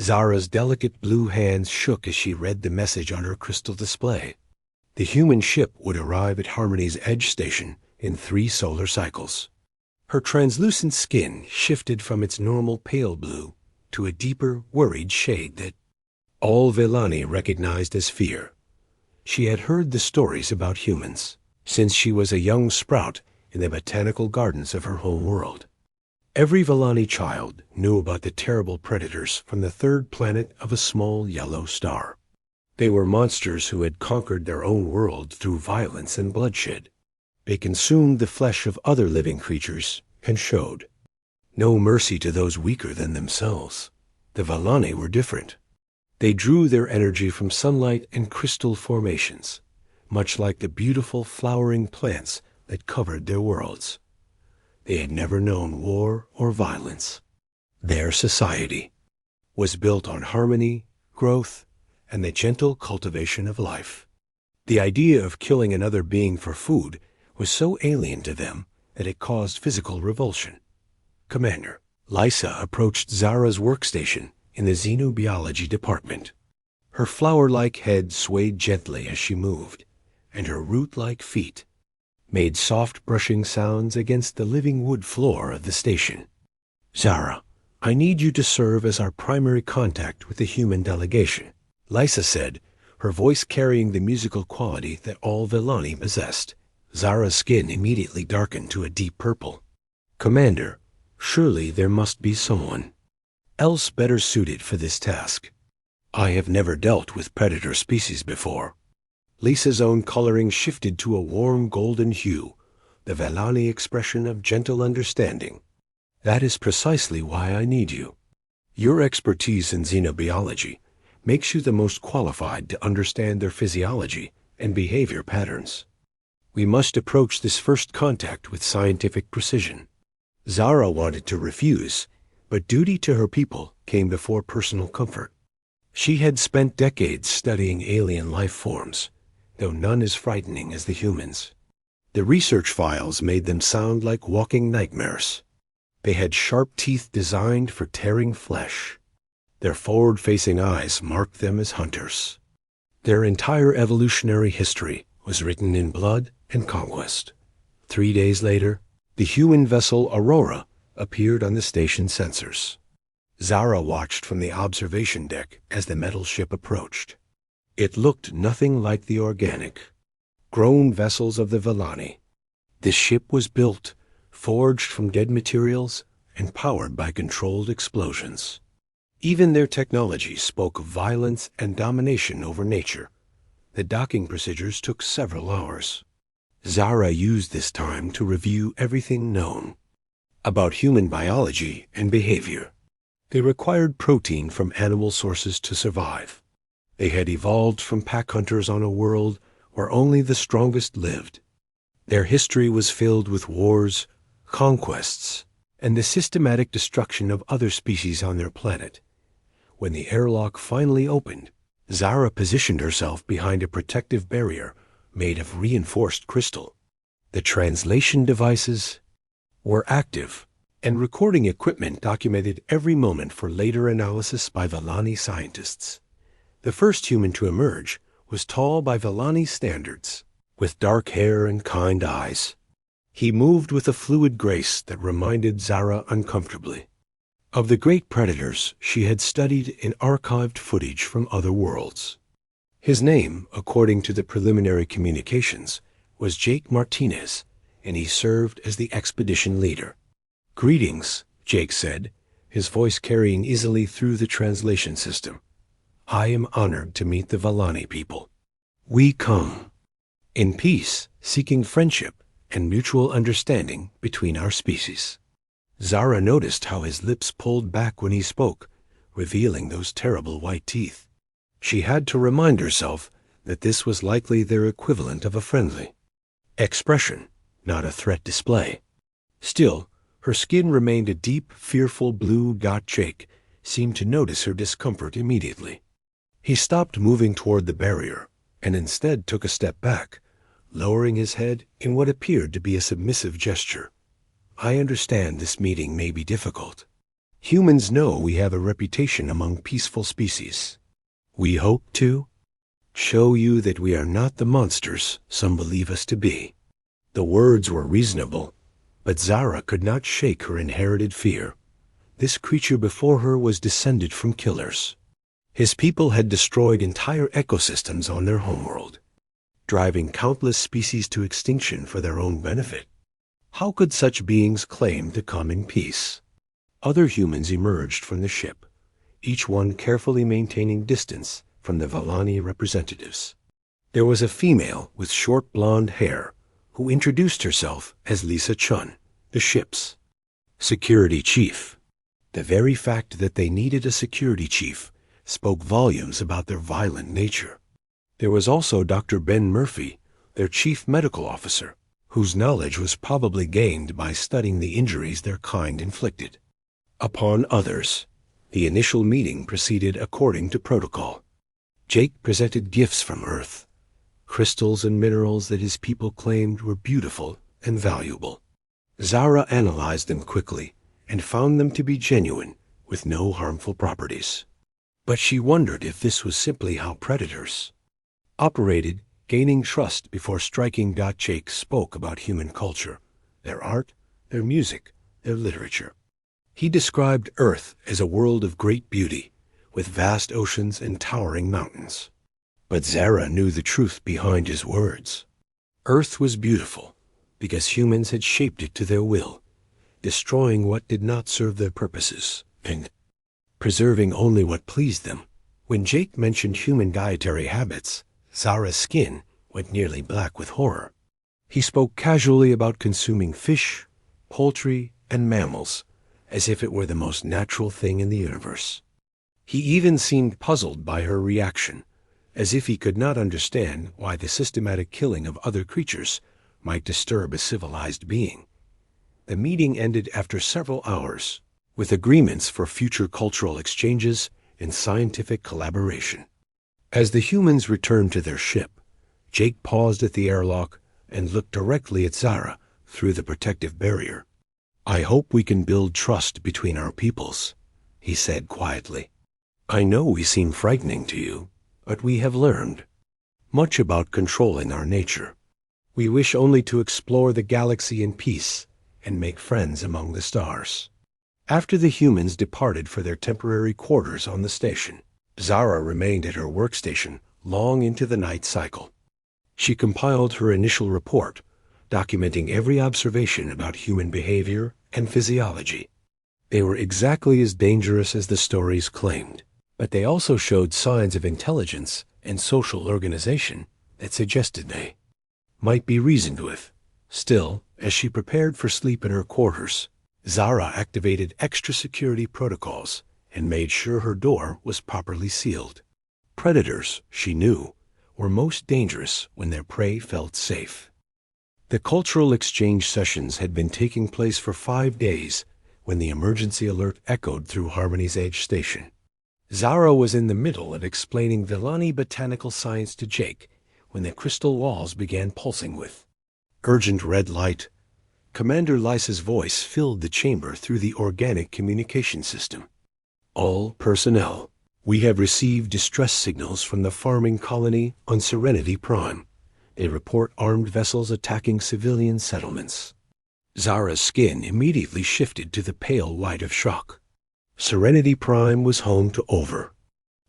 Zara's delicate blue hands shook as she read the message on her crystal display. The human ship would arrive at Harmony's Edge Station in 3 solar cycles. Her translucent skin shifted from its normal pale blue to a deeper, worried shade that all Vellani recognized as fear. She had heard the stories about humans since she was a young sprout in the botanical gardens of her home world. Every Vellani child knew about the terrible predators from the 3rd planet of a small yellow star. They were monsters who had conquered their own world through violence and bloodshed. They consumed the flesh of other living creatures and showed no mercy to those weaker than themselves. The Vellani were different. They drew their energy from sunlight and crystal formations, much like the beautiful flowering plants that covered their worlds. They had never known war or violence. Their society was built on harmony, growth, and the gentle cultivation of life. The idea of killing another being for food was so alien to them that it caused physical revulsion. Commander, Lysa approached Zara's workstation in the xenobiology department. Her flower-like head swayed gently as she moved, and her root-like feet made soft brushing sounds against the living wood floor of the station. Zara, I need you to serve as our primary contact with the human delegation, Lysa said, her voice carrying the musical quality that all Vellani possessed. Zara's skin immediately darkened to a deep purple. Commander, surely there must be someone else better suited for this task. I have never dealt with predator species before. Lisa's own coloring shifted to a warm golden hue, the Vellani expression of gentle understanding. That is precisely why I need you. Your expertise in xenobiology makes you the most qualified to understand their physiology and behavior patterns. We must approach this first contact with scientific precision. Zara wanted to refuse, but duty to her people came before personal comfort. She had spent decades studying alien life forms, though none as frightening as the humans. The research files made them sound like walking nightmares. They had sharp teeth designed for tearing flesh. Their forward-facing eyes marked them as hunters. Their entire evolutionary history was written in blood and conquest. 3 days later, the human vessel Aurora appeared on the station sensors. Zara watched from the observation deck as the metal ship approached. It looked nothing like the organic, grown vessels of the Vellani. The ship was built, forged from dead materials, and powered by controlled explosions. Even their technology spoke of violence and domination over nature. The docking procedures took several hours. Zara used this time to review everything known about human biology and behavior. They required protein from animal sources to survive. They had evolved from pack hunters on a world where only the strongest lived. Their history was filled with wars, conquests, and the systematic destruction of other species on their planet. When the airlock finally opened, Zara positioned herself behind a protective barrier made of reinforced crystal. The translation devices were active, and recording equipment documented every moment for later analysis by Vellani scientists. The first human to emerge was tall by Vellani standards, with dark hair and kind eyes. He moved with a fluid grace that reminded Zara uncomfortably of the great predators she had studied in archived footage from other worlds. His name, according to the preliminary communications, was Jake Martinez, and he served as the expedition leader. Greetings, Jake said, his voice carrying easily through the translation system. I am honored to meet the Vellani people. We come in peace, seeking friendship and mutual understanding between our species. Zara noticed how his lips pulled back when he spoke, revealing those terrible white teeth. She had to remind herself that this was likely their equivalent of a friendly expression, not a threat display. Still, her skin remained a deep, fearful blue. Jake seemed to notice her discomfort immediately. He stopped moving toward the barrier and instead took a step back, lowering his head in what appeared to be a submissive gesture. I understand this meeting may be difficult. Humans know we have a reputation among peaceful species. We hope to show you that we are not the monsters some believe us to be." The words were reasonable, but Zara could not shake her inherited fear. This creature before her was descended from killers. His people had destroyed entire ecosystems on their homeworld, driving countless species to extinction for their own benefit. How could such beings claim to come in peace? Other humans emerged from the ship, each one carefully maintaining distance from the Vallani representatives. There was a female with short blonde hair who introduced herself as Lisa Chun, the ship's security chief. The very fact that they needed a security chief spoke volumes about their violent nature. There was also Dr. Ben Murphy, their chief medical officer, whose knowledge was probably gained by studying the injuries their kind inflicted upon others. The initial meeting proceeded according to protocol. Jake presented gifts from Earth, crystals and minerals that his people claimed were beautiful and valuable. Zara analyzed them quickly and found them to be genuine, with no harmful properties. But she wondered if this was simply how predators operated, gaining trust before striking. Jake spoke about human culture, their art, their music, their literature. He described Earth as a world of great beauty, with vast oceans and towering mountains. But Zara knew the truth behind his words. Earth was beautiful because humans had shaped it to their will, destroying what did not serve their purposes and preserving only what pleased them. When Jake mentioned human dietary habits, Zara's skin went nearly black with horror. He spoke casually about consuming fish, poultry, and mammals, as if it were the most natural thing in the universe. He even seemed puzzled by her reaction, as if he could not understand why the systematic killing of other creatures might disturb a civilized being. The meeting ended after several hours, with agreements for future cultural exchanges and scientific collaboration. As the humans returned to their ship, Jake paused at the airlock and looked directly at Zara through the protective barrier. "I hope we can build trust between our peoples," he said quietly. "I know we seem frightening to you, but we have learned much about controlling our nature. We wish only to explore the galaxy in peace and make friends among the stars." After the humans departed for their temporary quarters on the station, Zara remained at her workstation long into the night cycle. She compiled her initial report, documenting every observation about human behavior and physiology. They were exactly as dangerous as the stories claimed, but they also showed signs of intelligence and social organization that suggested they might be reasoned with. Still, as she prepared for sleep in her quarters, Zara activated extra security protocols and made sure her door was properly sealed. Predators, she knew, were most dangerous when their prey felt safe. The cultural exchange sessions had been taking place for 5 days when the emergency alert echoed through Harmony's Edge station. Zara was in the middle of explaining Villani botanical science to Jake when the crystal walls began pulsing with urgent red light. Commander Lysa's voice filled the chamber through the organic communication system. "All personnel, we have received distress signals from the farming colony on Serenity Prime. They report armed vessels attacking civilian settlements." Zara's skin immediately shifted to the pale white of shock. Serenity Prime was home to over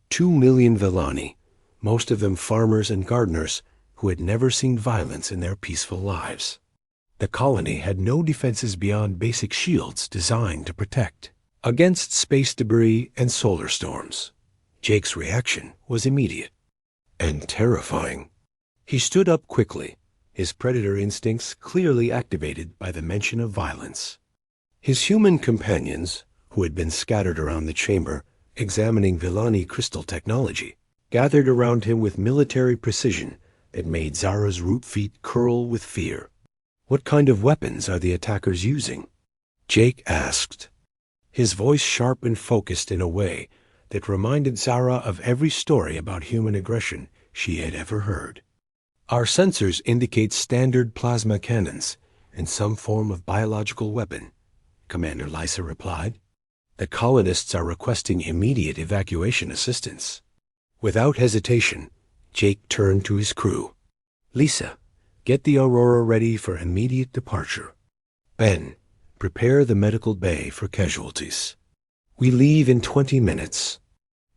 2 million Villani, most of them farmers and gardeners who had never seen violence in their peaceful lives. The colony had no defenses beyond basic shields designed to protect against space debris and solar storms. Jake's reaction was immediate and terrifying. He stood up quickly, his predator instincts clearly activated by the mention of violence. His human companions, who had been scattered around the chamber, examining Villani crystal technology, gathered around him with military precision that made Zara's root feet curl with fear. "What kind of weapons are the attackers using?" Jake asked, his voice sharp and focused in a way that reminded Zara of every story about human aggression she had ever heard. "Our sensors indicate standard plasma cannons and some form of biological weapon," Commander Lysa replied. The colonists are requesting immediate evacuation assistance. Without hesitation, Jake turned to his crew. Lisa, get the Aurora ready for immediate departure. Ben, prepare the medical bay for casualties. We leave in 20 minutes.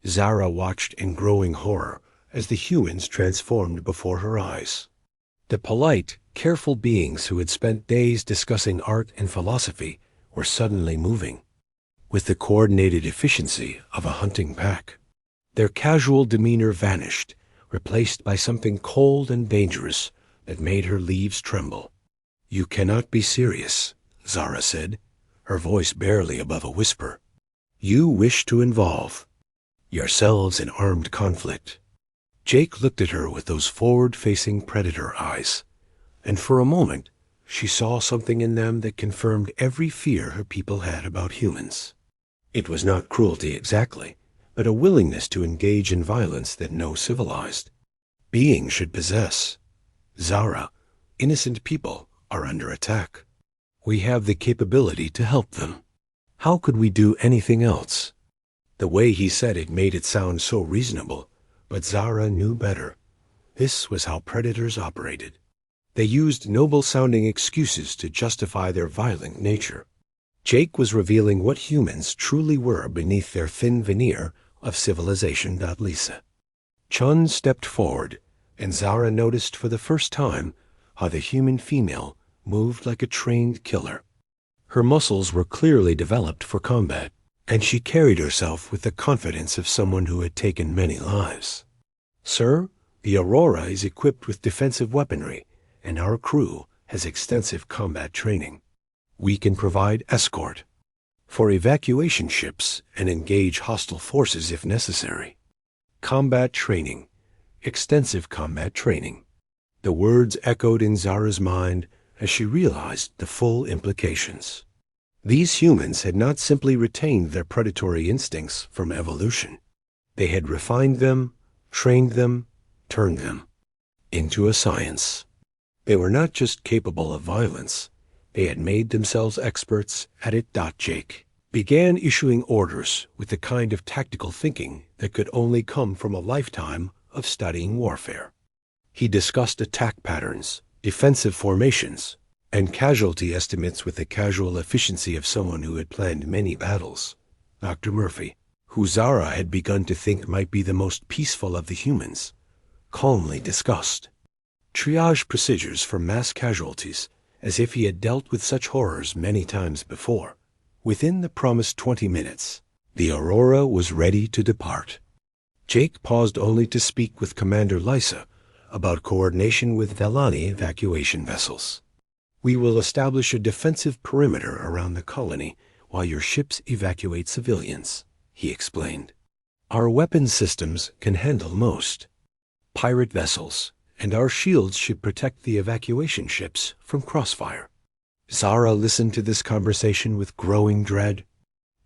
Zara watched in growing horror as the humans transformed before her eyes. The polite, careful beings who had spent days discussing art and philosophy were suddenly moving, with the coordinated efficiency of a hunting pack. Their casual demeanor vanished, replaced by something cold and dangerous that made her leaves tremble. You cannot be serious, Zara said, her voice barely above a whisper. You wish to involve yourselves in armed conflict. Jake looked at her with those forward-facing predator eyes, and for a moment she saw something in them that confirmed every fear her people had about humans. It was not cruelty exactly, but a willingness to engage in violence that no civilized being should possess. Zara, innocent people are under attack. We have the capability to help them. How could we do anything else? The way he said it made it sound so reasonable, but Zara knew better. This was how predators operated. They used noble-sounding excuses to justify their violent nature. Jake was revealing what humans truly were beneath their thin veneer of civilization. Lisa. Chun stepped forward, and Zara noticed for the first time how the human female moved like a trained killer. Her muscles were clearly developed for combat, and she carried herself with the confidence of someone who had taken many lives. Sir, the Aurora is equipped with defensive weaponry, and our crew has extensive combat training. We can provide escort for evacuation ships and engage hostile forces if necessary. Combat training. Extensive combat training. The words echoed in Zara's mind as she realized the full implications. These humans had not simply retained their predatory instincts from evolution. They had refined them, trained them, turned them into a science. They were not just capable of violence, they had made themselves experts at it. Jake began issuing orders with the kind of tactical thinking that could only come from a lifetime of studying warfare. He discussed attack patterns, defensive formations, and casualty estimates with the casual efficiency of someone who had planned many battles. Dr. Murphy, who Zara had begun to think might be the most peaceful of the humans, calmly discussed triage procedures for mass casualties as if he had dealt with such horrors many times before. Within the promised 20 minutes, the Aurora was ready to depart. Jake paused only to speak with Commander Lysa about coordination with Velani evacuation vessels. We will establish a defensive perimeter around the colony while your ships evacuate civilians, he explained. Our weapons systems can handle most pirate vessels, and our shields should protect the evacuation ships from crossfire. Zara listened to this conversation with growing dread.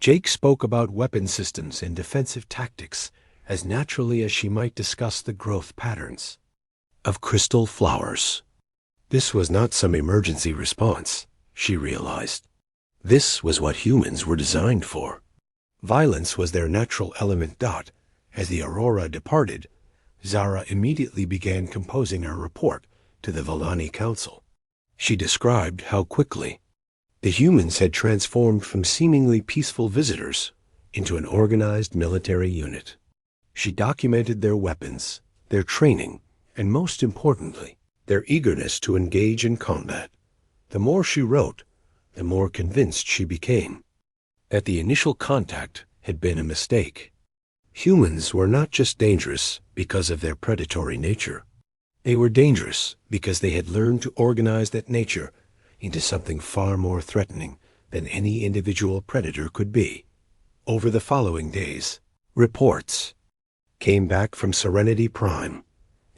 Jake spoke about weapon systems and defensive tactics as naturally as she might discuss the growth patterns of crystal flowers. This was not some emergency response, she realized. This was what humans were designed for. Violence was their natural element. As the Aurora departed, Zara immediately began composing her report to the Velani Council. She described how quickly the humans had transformed from seemingly peaceful visitors into an organized military unit. She documented their weapons, their training, and most importantly, their eagerness to engage in combat. The more she wrote, the more convinced she became that the initial contact had been a mistake. Humans were not just dangerous because of their predatory nature. They were dangerous because they had learned to organize that nature into something far more threatening than any individual predator could be. Over the following days, reports came back from Serenity Prime.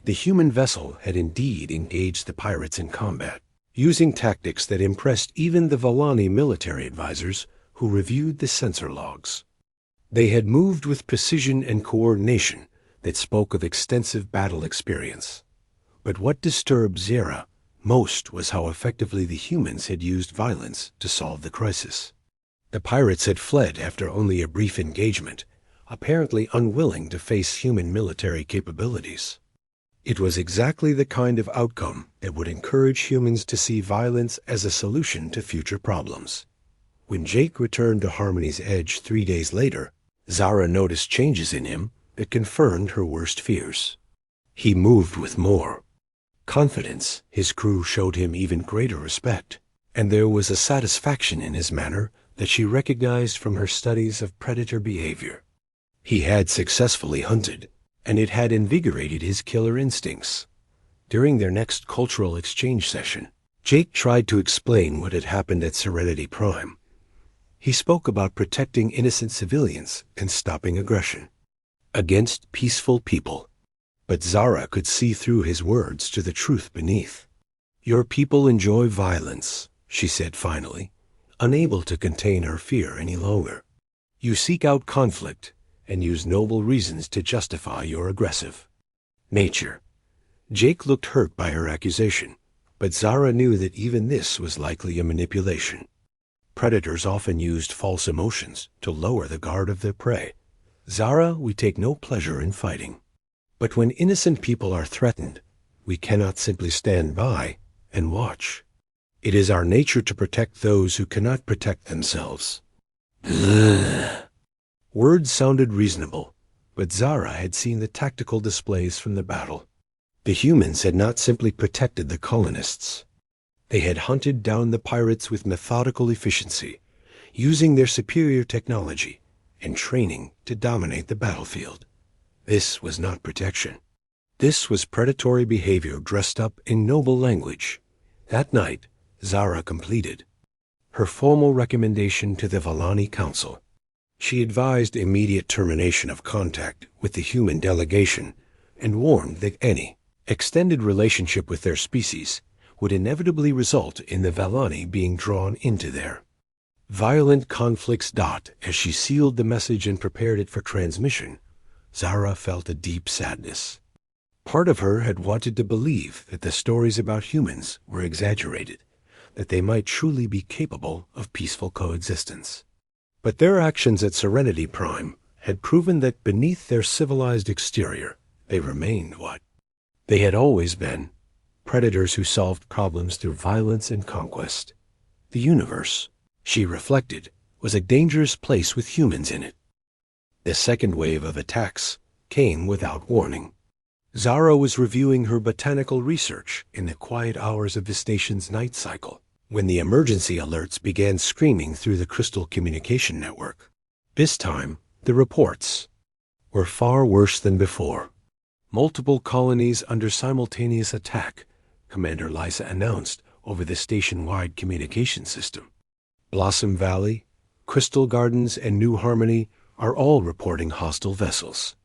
The human vessel had indeed engaged the pirates in combat, using tactics that impressed even the Velani military advisors who reviewed the sensor logs. They had moved with precision and coordination that spoke of extensive battle experience. But what disturbed Zara most was how effectively the humans had used violence to solve the crisis. The pirates had fled after only a brief engagement, apparently unwilling to face human military capabilities. It was exactly the kind of outcome that would encourage humans to see violence as a solution to future problems. When Jake returned to Harmony's Edge 3 days later, Zara noticed changes in him that confirmed her worst fears. He moved with more confidence, his crew showed him even greater respect, and there was a satisfaction in his manner that she recognized from her studies of predator behavior. He had successfully hunted, and it had invigorated his killer instincts. During their next cultural exchange session, Jake tried to explain what had happened at Serenity Prime. He spoke about protecting innocent civilians and stopping aggression against peaceful people. But Zara could see through his words to the truth beneath. "Your people enjoy violence," she said finally, unable to contain her fear any longer. "You seek out conflict and use noble reasons to justify your aggressive nature." Jake looked hurt by her accusation, but Zara knew that even this was likely a manipulation. Predators often used false emotions to lower the guard of their prey. "Zara, we take no pleasure in fighting. But when innocent people are threatened, we cannot simply stand by and watch. It is our nature to protect those who cannot protect themselves." Words sounded reasonable, but Zara had seen the tactical displays from the battle. The humans had not simply protected the colonists. They had hunted down the pirates with methodical efficiency, using their superior technology and training to dominate the battlefield. This was not protection. This was predatory behavior dressed up in noble language. That night, Zara completed her formal recommendation to the Valani Council. She advised immediate termination of contact with the human delegation and warned that any extended relationship with their species would inevitably result in the Valani being drawn into their violent conflicts. As she sealed the message and prepared it for transmission, Zara felt a deep sadness. Part of her had wanted to believe that the stories about humans were exaggerated, that they might truly be capable of peaceful coexistence. But their actions at Serenity Prime had proven that beneath their civilized exterior, they remained what they had always been: predators who solved problems through violence and conquest. The universe, she reflected, was a dangerous place with humans in it. The second wave of attacks came without warning. Zara was reviewing her botanical research in the quiet hours of the station's night cycle when the emergency alerts began screaming through the crystal communication network. This time, the reports were far worse than before. "Multiple colonies under simultaneous attack," Commander Lysa announced over the station-wide communication system. "Blossom Valley, Crystal Gardens, and New Harmony are all reporting hostile vessels.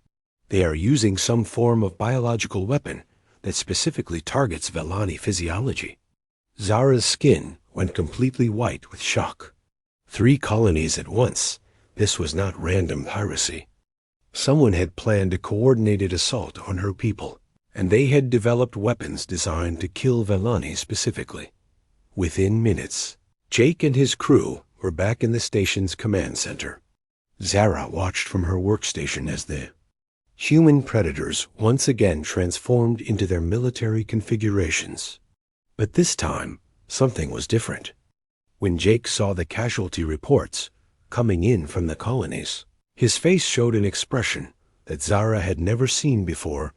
They are using some form of biological weapon that specifically targets Valani physiology." Zara's skin went completely white with shock. 3 colonies at once. This was not random piracy. Someone had planned a coordinated assault on her people, and they had developed weapons designed to kill Valani specifically. Within minutes, Jake and his crew were back in the station's command center. Zara watched from her workstation as the human predators once again transformed into their military configurations. But this time, something was different. When Jake saw the casualty reports coming in from the colonies, his face showed an expression that Zara had never seen before.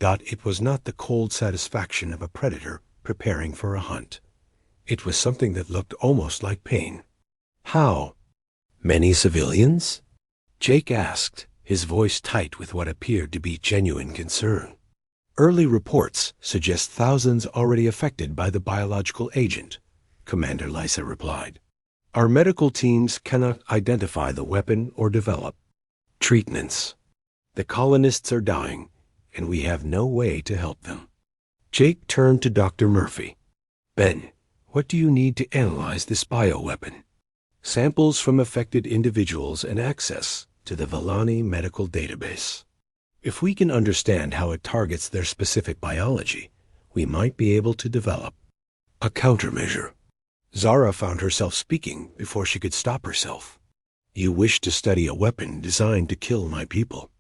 It was not the cold satisfaction of a predator preparing for a hunt. It was something that looked almost like pain. "How many civilians?" Jake asked, his voice tight with what appeared to be genuine concern. "Early reports suggest thousands already affected by the biological agent," Commander Lysa replied. "Our medical teams cannot identify the weapon or develop treatments. The colonists are dying, and we have no way to help them." Jake turned to Dr. Murphy. "Ben, what do you need to analyze this bioweapon?" "Samples from affected individuals and access to the Valani medical database. If we can understand how it targets their specific biology, we might be able to develop a countermeasure." Zara found herself speaking before she could stop herself. "You wish to study a weapon designed to kill my people.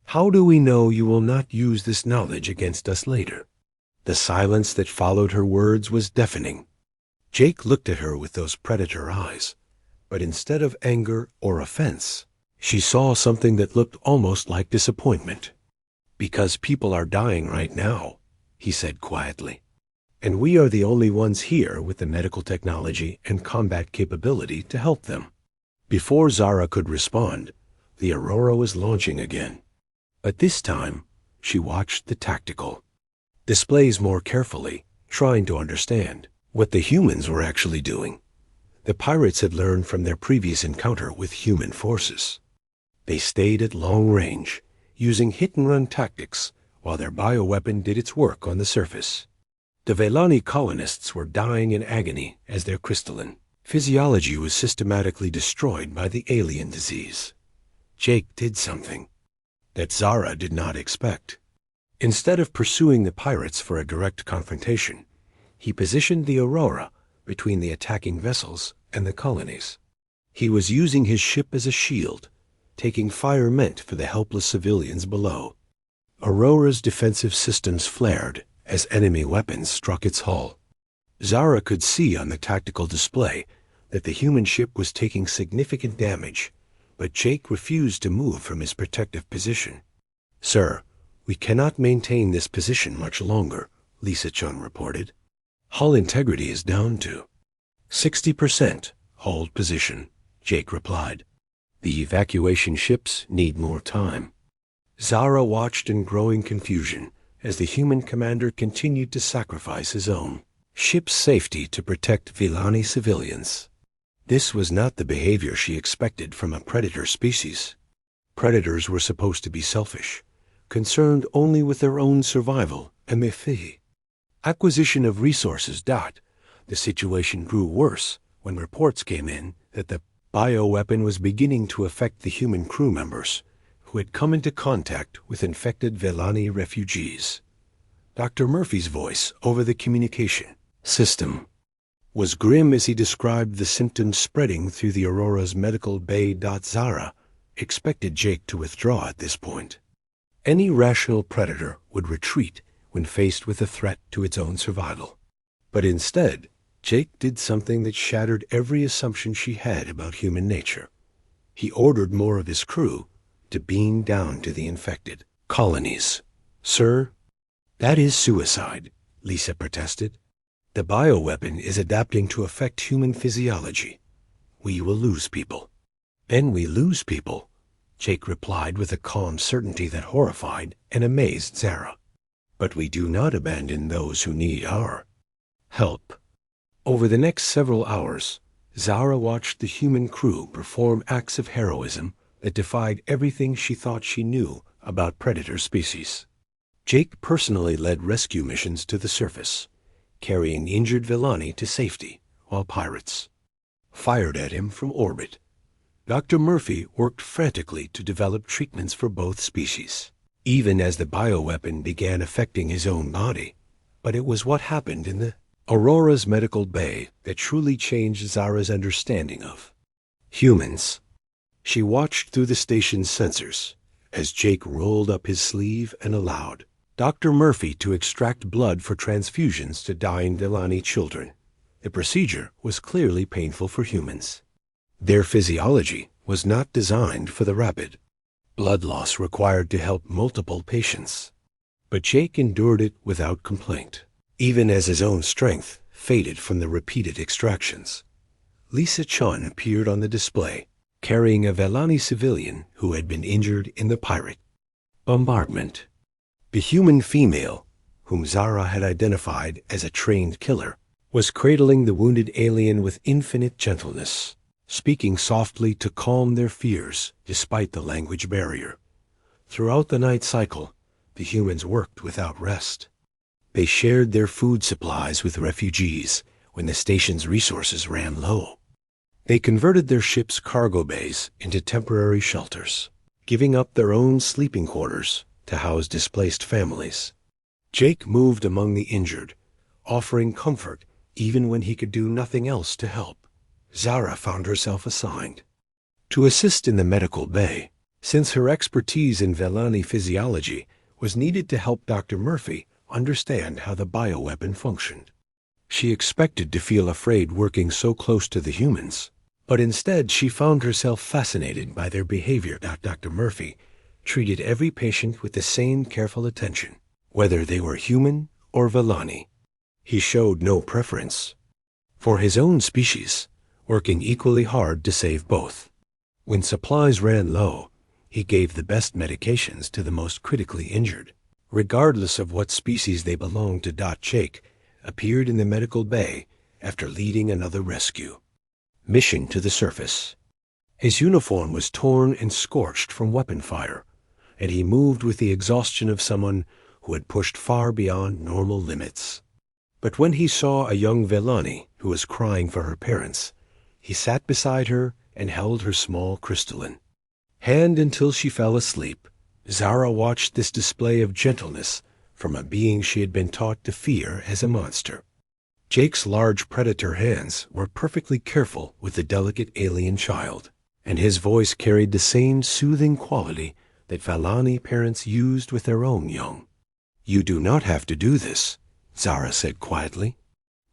How do we know you will not use this knowledge against us later?" The silence that followed her words was deafening. Jake looked at her with those predator eyes, but instead of anger or offense, she saw something that looked almost like disappointment. "Because people are dying right now," he said quietly. "And we are the only ones here with the medical technology and combat capability to help them." Before Zara could respond, the Aurora was launching again. But this time, she watched the tactical displays more carefully, trying to understand what the humans were actually doing. The pirates had learned from their previous encounter with human forces. They stayed at long range, using hit-and-run tactics, while their bioweapon did its work on the surface. The Velani colonists were dying in agony as their crystalline physiology was systematically destroyed by the alien disease. Jake did something that Zara did not expect. Instead of pursuing the pirates for a direct confrontation, he positioned the Aurora between the attacking vessels and the colonies. He was using his ship as a shield, taking fire meant for the helpless civilians below. Aurora's defensive systems flared as enemy weapons struck its hull. Zara could see on the tactical display that the human ship was taking significant damage, but Jake refused to move from his protective position. "Sir, we cannot maintain this position much longer," Lisa Chun reported. "Hull integrity is down to 60%. Hold position," Jake replied. "The evacuation ships need more time." Zara watched in growing confusion as the human commander continued to sacrifice his own ship's safety to protect Vilani civilians. This was not the behavior she expected from a predator species. Predators were supposed to be selfish, concerned only with their own survival and their fee. Acquisition of resources. The situation grew worse when reports came in that the bioweapon was beginning to affect the human crew members who had come into contact with infected Velani refugees. Dr. Murphy's voice over the communication system was grim as he described the symptoms spreading through the Aurora's medical bay. Zara expected Jake to withdraw at this point. Any rational predator would retreat when faced with a threat to its own survival. But instead, Jake did something that shattered every assumption she had about human nature. He ordered more of his crew to beam down to the infected colonies. "Sir, that is suicide," Lisa protested. "The bioweapon is adapting to affect human physiology. We will lose people." "Then we lose people," Jake replied with a calm certainty that horrified and amazed Zara. "But we do not abandon those who need our help." Over the next several hours, Zara watched the human crew perform acts of heroism that defied everything she thought she knew about predator species. Jake personally led rescue missions to the surface, carrying injured Vilani to safety, while pirates fired at him from orbit. Dr. Murphy worked frantically to develop treatments for both species, even as the bioweapon began affecting his own body. But it was what happened in the Aurora's medical bay that truly changed Zara's understanding of humans. She watched through the station's sensors as Jake rolled up his sleeve and allowed Dr. Murphy to extract blood for transfusions to dying Vilani children. The procedure was clearly painful for humans. Their physiology was not designed for the rapid blood loss required to help multiple patients. But Jake endured it without complaint, even as his own strength faded from the repeated extractions. Lisa Chun appeared on the display, carrying a Velani civilian who had been injured in the pirate bombardment. The human female, whom Zara had identified as a trained killer, was cradling the wounded alien with infinite gentleness, speaking softly to calm their fears despite the language barrier. Throughout the night cycle, the humans worked without rest. They shared their food supplies with refugees when the station's resources ran low. They converted their ship's cargo bays into temporary shelters, giving up their own sleeping quarters to house displaced families. Jake moved among the injured, offering comfort even when he could do nothing else to help. Zara found herself assigned to assist in the medical bay, since her expertise in Vellani physiology was needed to help Dr. Murphy understand how the bioweapon functioned. She expected to feel afraid working so close to the humans, but instead she found herself fascinated by their behavior. Dr. Murphy treated every patient with the same careful attention, whether they were human or Vellani. He showed no preference for his own species, working equally hard to save both. When supplies ran low, he gave the best medications to the most critically injured, regardless of what species they belonged to. Jake appeared in the medical bay after leading another rescue mission to the surface. His uniform was torn and scorched from weapon fire, and he moved with the exhaustion of someone who had pushed far beyond normal limits. But when he saw a young Vellani who was crying for her parents, he sat beside her and held her small crystalline hand until she fell asleep. Zara watched this display of gentleness from a being she had been taught to fear as a monster. Jake's large predator hands were perfectly careful with the delicate alien child, and his voice carried the same soothing quality that Vellani parents used with their own young. "You do not have to do this," Zara said quietly.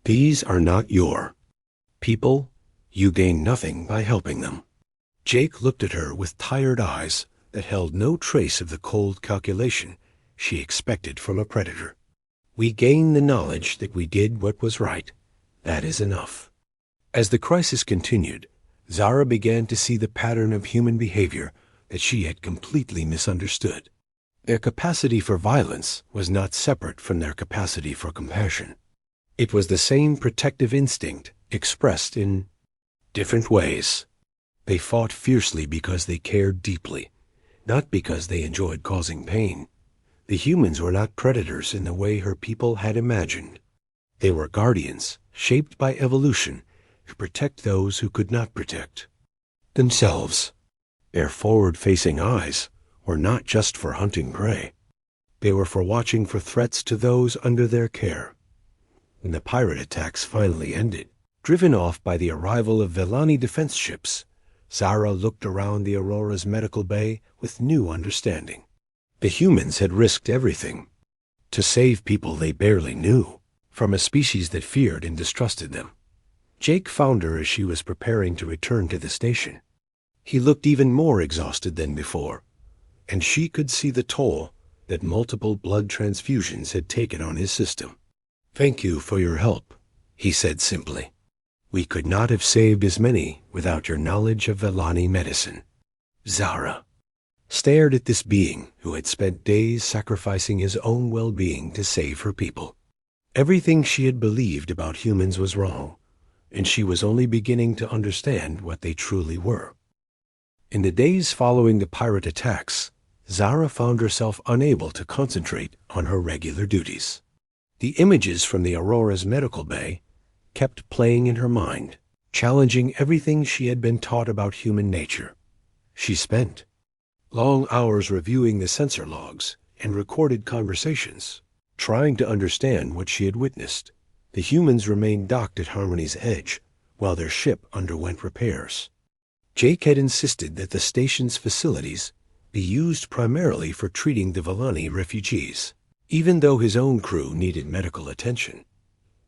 "These are not your people. You gain nothing by helping them." Jake looked at her with tired eyes that held no trace of the cold calculation she expected from a predator. "We gain the knowledge that we did what was right. That is enough." As the crisis continued, Zara began to see the pattern of human behavior that she had completely misunderstood. Their capacity for violence was not separate from their capacity for compassion. It was the same protective instinct expressed in different ways. They fought fiercely because they cared deeply, not because they enjoyed causing pain. The humans were not predators in the way her people had imagined. They were guardians, shaped by evolution, to protect those who could not protect themselves. Their forward-facing eyes were not just for hunting prey. They were for watching for threats to those under their care. When the pirate attacks finally ended, driven off by the arrival of Vellani defense ships, Zara looked around the Aurora's medical bay with new understanding. The humans had risked everything to save people they barely knew from a species that feared and distrusted them. Jake found her as she was preparing to return to the station. He looked even more exhausted than before, and she could see the toll that multiple blood transfusions had taken on his system. "Thank you for your help," he said simply. "We could not have saved as many without your knowledge of Vellani medicine." Zara stared at this being who had spent days sacrificing his own well-being to save her people. Everything she had believed about humans was wrong, and she was only beginning to understand what they truly were. In the days following the pirate attacks, Zara found herself unable to concentrate on her regular duties. The images from the Aurora's medical bay kept playing in her mind, challenging everything she had been taught about human nature. She spent long hours reviewing the sensor logs and recorded conversations, trying to understand what she had witnessed. The humans remained docked at Harmony's edge while their ship underwent repairs. Jake had insisted that the station's facilities be used primarily for treating the Vellani refugees, even though his own crew needed medical attention.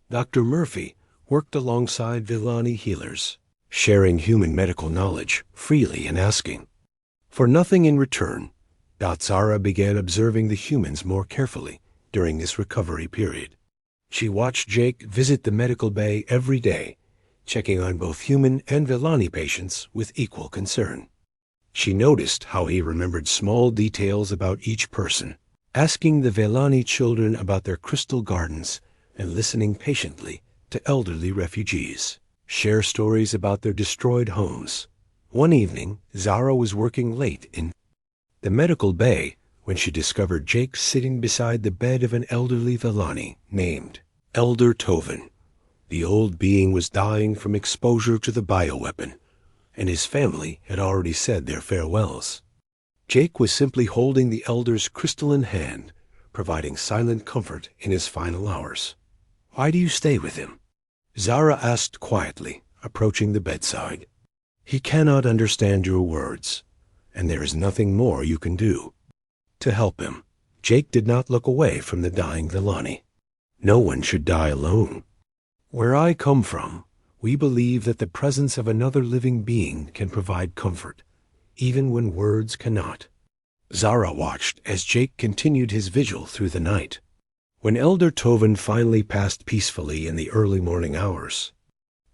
Dr. Murphy worked alongside Vellani healers, sharing human medical knowledge freely and asking for nothing in return. Zara began observing the humans more carefully during this recovery period. She watched Jake visit the medical bay every day, checking on both human and Vellani patients with equal concern. She noticed how he remembered small details about each person, asking the Vellani children about their crystal gardens and listening patiently to elderly refugees share stories about their destroyed homes. One evening, Zara was working late in the medical bay when she discovered Jake sitting beside the bed of an elderly Vellani named Elder Tovin. The old being was dying from exposure to the bioweapon, and his family had already said their farewells. Jake was simply holding the elder's crystalline hand, providing silent comfort in his final hours. "Why do you stay with him?" Zara asked quietly, approaching the bedside. He cannot understand your words, and there is nothing more you can do. To help him, Jake did not look away from the dying Villani. No one should die alone. Where I come from, we believe that the presence of another living being can provide comfort, even when words cannot. Zara watched as Jake continued his vigil through the night. When Elder Tovin finally passed peacefully in the early morning hours,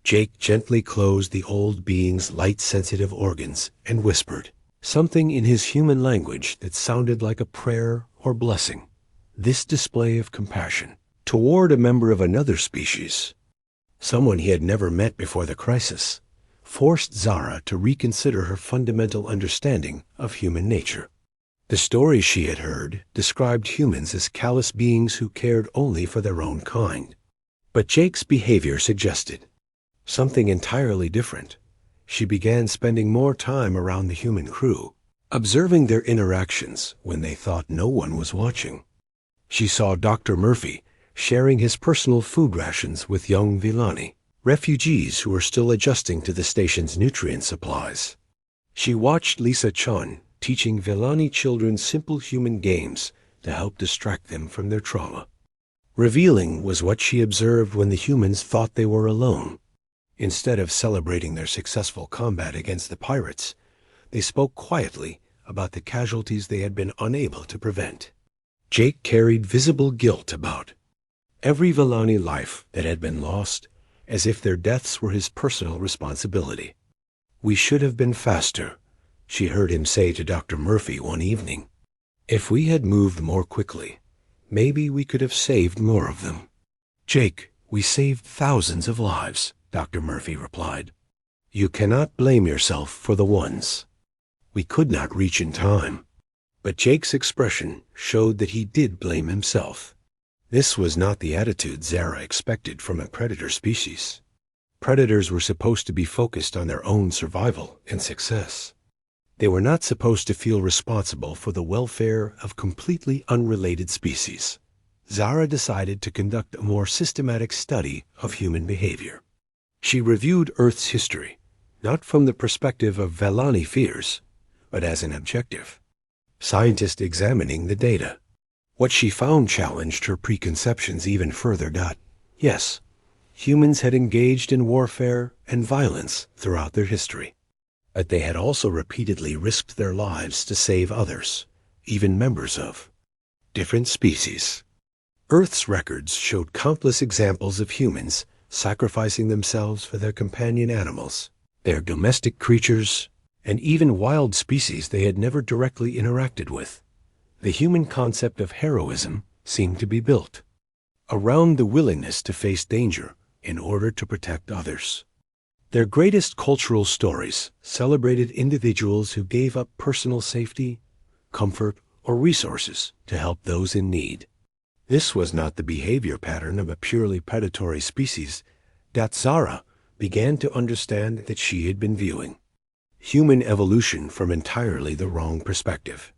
Jake gently closed the old being's light-sensitive organs and whispered something in his human language that sounded like a prayer or blessing. This display of compassion toward a member of another species, someone he had never met before the crisis, forced Zara to reconsider her fundamental understanding of human nature. The stories she had heard described humans as callous beings who cared only for their own kind. But Jake's behavior suggested something entirely different. She began spending more time around the human crew, observing their interactions when they thought no one was watching. She saw Dr. Murphy sharing his personal food rations with young Villani, refugees who were still adjusting to the station's nutrient supplies. She watched Lisa Chun teaching Villani children simple human games to help distract them from their trauma. Revealing was what she observed when the humans thought they were alone. Instead of celebrating their successful combat against the pirates, they spoke quietly about the casualties they had been unable to prevent. Jake carried visible guilt about every Villani life that had been lost, as if their deaths were his personal responsibility. "We should have been faster," she heard him say to Dr. Murphy one evening. "If we had moved more quickly, maybe we could have saved more of them." "Jake, we saved thousands of lives," Dr. Murphy replied. "You cannot blame yourself for the ones we could not reach in time." But Jake's expression showed that he did blame himself. This was not the attitude Zara expected from a predator species. Predators were supposed to be focused on their own survival and success. They were not supposed to feel responsible for the welfare of completely unrelated species. Zara decided to conduct a more systematic study of human behavior. She reviewed Earth's history, not from the perspective of Villani fears, but as an objective scientist examining the data. What she found challenged her preconceptions even further. Yes, humans had engaged in warfare and violence throughout their history, but they had also repeatedly risked their lives to save others, even members of different species. Earth's records showed countless examples of humans sacrificing themselves for their companion animals, their domestic creatures, and even wild species they had never directly interacted with. The human concept of heroism seemed to be built around the willingness to face danger in order to protect others. Their greatest cultural stories celebrated individuals who gave up personal safety, comfort, or resources to help those in need. This was not the behavior pattern of a purely predatory species that Zara began to understand that she had been viewing human evolution from entirely the wrong perspective.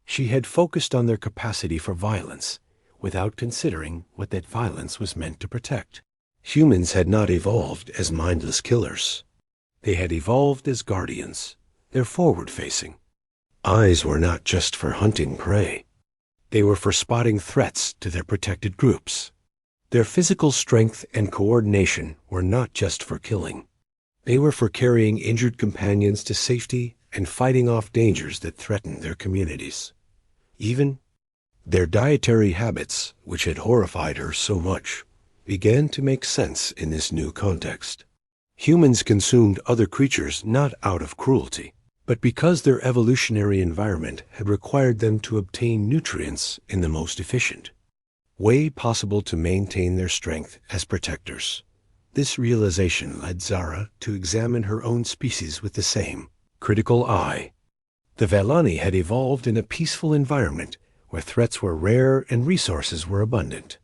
She had focused on their capacity for violence without considering what that violence was meant to protect. Humans had not evolved as mindless killers. They had evolved as guardians. They're forward-facing. Eyes were not just for hunting prey. They were for spotting threats to their protected groups. Their physical strength and coordination were not just for killing. They were for carrying injured companions to safety and fighting off dangers that threatened their communities. Even their dietary habits, which had horrified her so much, began to make sense in this new context. Humans consumed other creatures not out of cruelty, but because their evolutionary environment had required them to obtain nutrients in the most efficient way possible to maintain their strength as protectors. This realization led Zara to examine her own species with the same critical eye. The Villani had evolved in a peaceful environment where threats were rare and resources were abundant.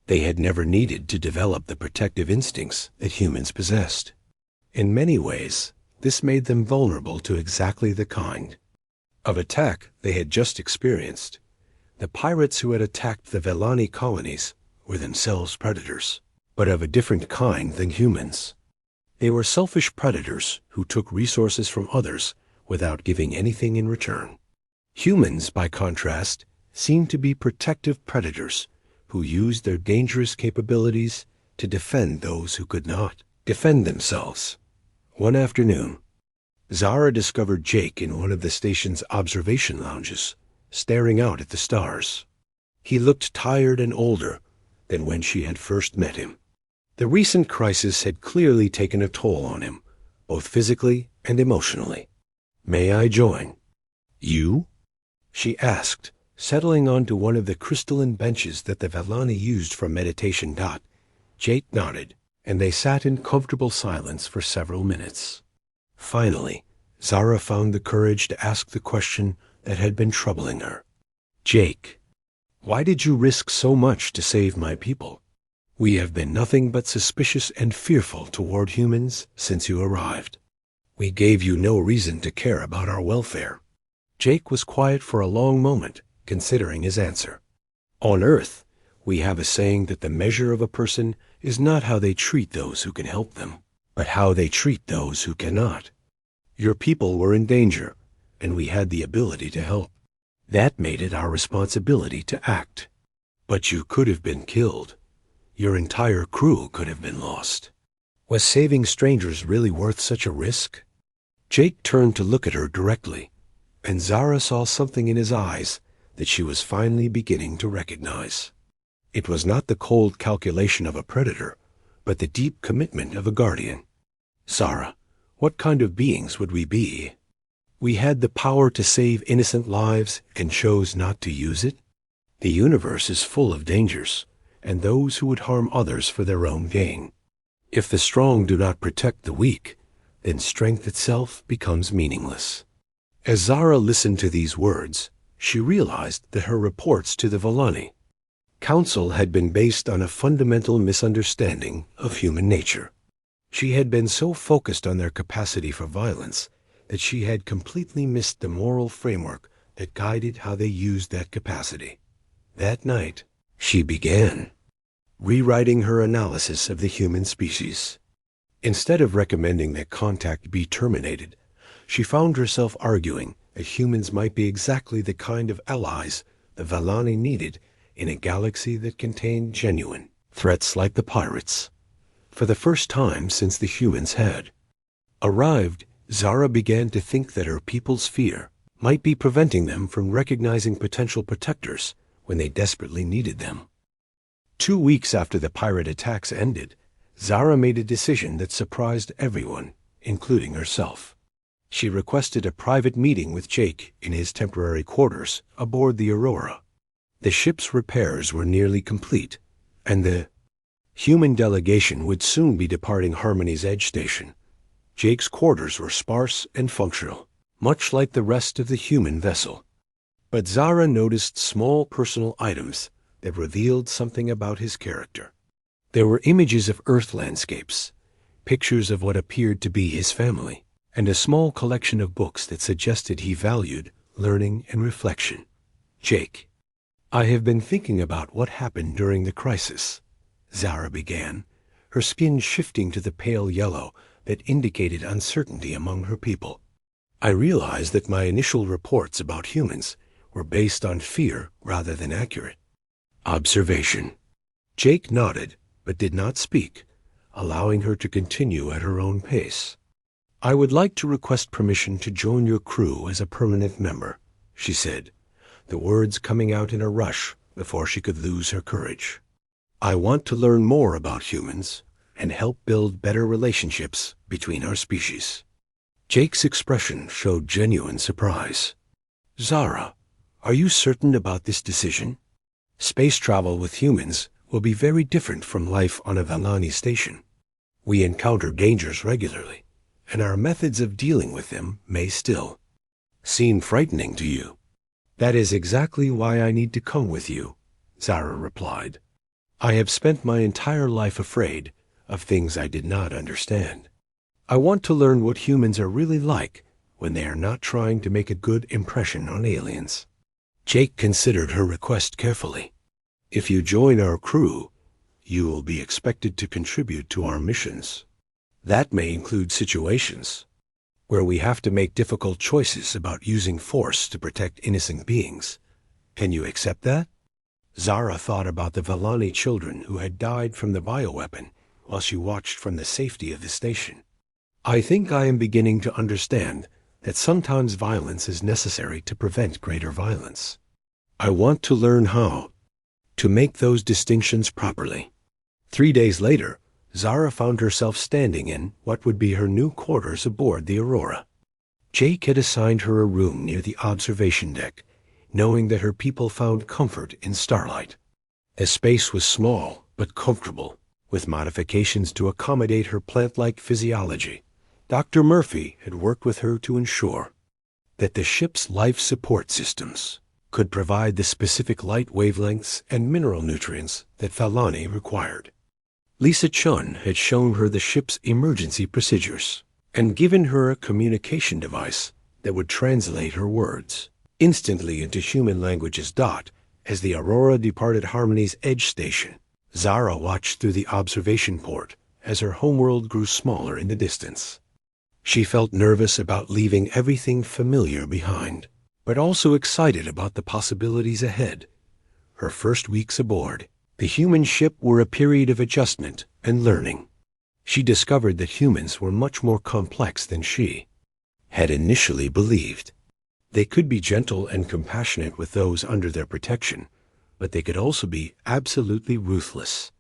They had never needed to develop the protective instincts that humans possessed. In many ways, this made them vulnerable to exactly the kind of attack they had just experienced. The pirates who had attacked the Villani colonies were themselves predators. but of a different kind than humans. They were selfish predators who took resources from others without giving anything in return. Humans, by contrast, seemed to be protective predators who used their dangerous capabilities to defend those who could not defend themselves. One afternoon, Zara discovered Jake in one of the station's observation lounges, staring out at the stars. He looked tired and older than when she had first met him. The recent crisis had clearly taken a toll on him, both physically and emotionally. "May I join?" "You?" she asked, settling onto one of the crystalline benches that the Valani used for meditation. Jake nodded, and they sat in comfortable silence for several minutes. Finally, Zara found the courage to ask the question that had been troubling her. "Jake, why did you risk so much to save my people? We have been nothing but suspicious and fearful toward humans since you arrived. We gave you no reason to care about our welfare." Jake was quiet for a long moment, considering his answer. "On Earth, we have a saying that the measure of a person is not how they treat those who can help them, but how they treat those who cannot. Your people were in danger, and we had the ability to help. That made it our responsibility to act. But you could have been killed. Your entire crew could have been lost. Was saving strangers really worth such a risk?" Jake turned to look at her directly, and Zara saw something in his eyes that she was finally beginning to recognize. It was not the cold calculation of a predator, but the deep commitment of a guardian. "Zara, what kind of beings would we be? We had the power to save innocent lives and chose not to use it? The universe is full of dangers, and those who would harm others for their own gain. If the strong do not protect the weak, then strength itself becomes meaningless." As Zara listened to these words, she realized that her reports to the Valani Council had been based on a fundamental misunderstanding of human nature. She had been so focused on their capacity for violence that she had completely missed the moral framework that guided how they used that capacity. That night, she began rewriting her analysis of the human species. Instead of recommending that contact be terminated, she found herself arguing that humans might be exactly the kind of allies the Valani needed in a galaxy that contained genuine threats like the pirates. For the first time since the humans had arrived, Zara began to think that her people's fear might be preventing them from recognizing potential protectors when they desperately needed them. 2 weeks after the pirate attacks ended, Zara made a decision that surprised everyone, including herself. She requested a private meeting with Jake in his temporary quarters aboard the Aurora. The ship's repairs were nearly complete, and the human delegation would soon be departing Harmony's Edge Station. Jake's quarters were sparse and functional, much like the rest of the human vessel. But Zara noticed small personal items that revealed something about his character. There were images of Earth landscapes, pictures of what appeared to be his family, and a small collection of books that suggested he valued learning and reflection. "Jake, I have been thinking about what happened during the crisis," Zara began, her skin shifting to the pale yellow that indicated uncertainty among her people. "I realized that my initial reports about humans were based on fear rather than accurate observation." Jake nodded, but did not speak, allowing her to continue at her own pace. "I would like to request permission to join your crew as a permanent member," she said, the words coming out in a rush before she could lose her courage. "I want to learn more about humans and help build better relationships between our species." Jake's expression showed genuine surprise. "Zara, are you certain about this decision? Space travel with humans will be very different from life on a Valani station. We encounter dangers regularly, and our methods of dealing with them may still seem frightening to you." "That is exactly why I need to come with you," Zara replied. "I have spent my entire life afraid of things I did not understand. I want to learn what humans are really like when they are not trying to make a good impression on aliens." Jake considered her request carefully. "If you join our crew, you will be expected to contribute to our missions. That may include situations where we have to make difficult choices about using force to protect innocent beings. Can you accept that? Zara thought about the Vellani children who had died from the bioweapon while she watched from the safety of the station. I think I am beginning to understand that sometimes violence is necessary to prevent greater violence. I want to learn how to make those distinctions properly. 3 days later, Zara found herself standing in what would be her new quarters aboard the Aurora. Jake had assigned her a room near the observation deck, knowing that her people found comfort in starlight. The space was small but comfortable, with modifications to accommodate her plant-like physiology. Dr. Murphy had worked with her to ensure that the ship's life support systems could provide the specific light wavelengths and mineral nutrients that Vellani required. Lisa Chun had shown her the ship's emergency procedures and given her a communication device that would translate her words instantly into human languages. As the Aurora departed Harmony's edge station, Zara watched through the observation port as her homeworld grew smaller in the distance. She felt nervous about leaving everything familiar behind, but also excited about the possibilities ahead. Her first weeks aboard the human ship were a period of adjustment and learning. She discovered that humans were much more complex than she had initially believed. They could be gentle and compassionate with those under their protection, but they could also be absolutely ruthless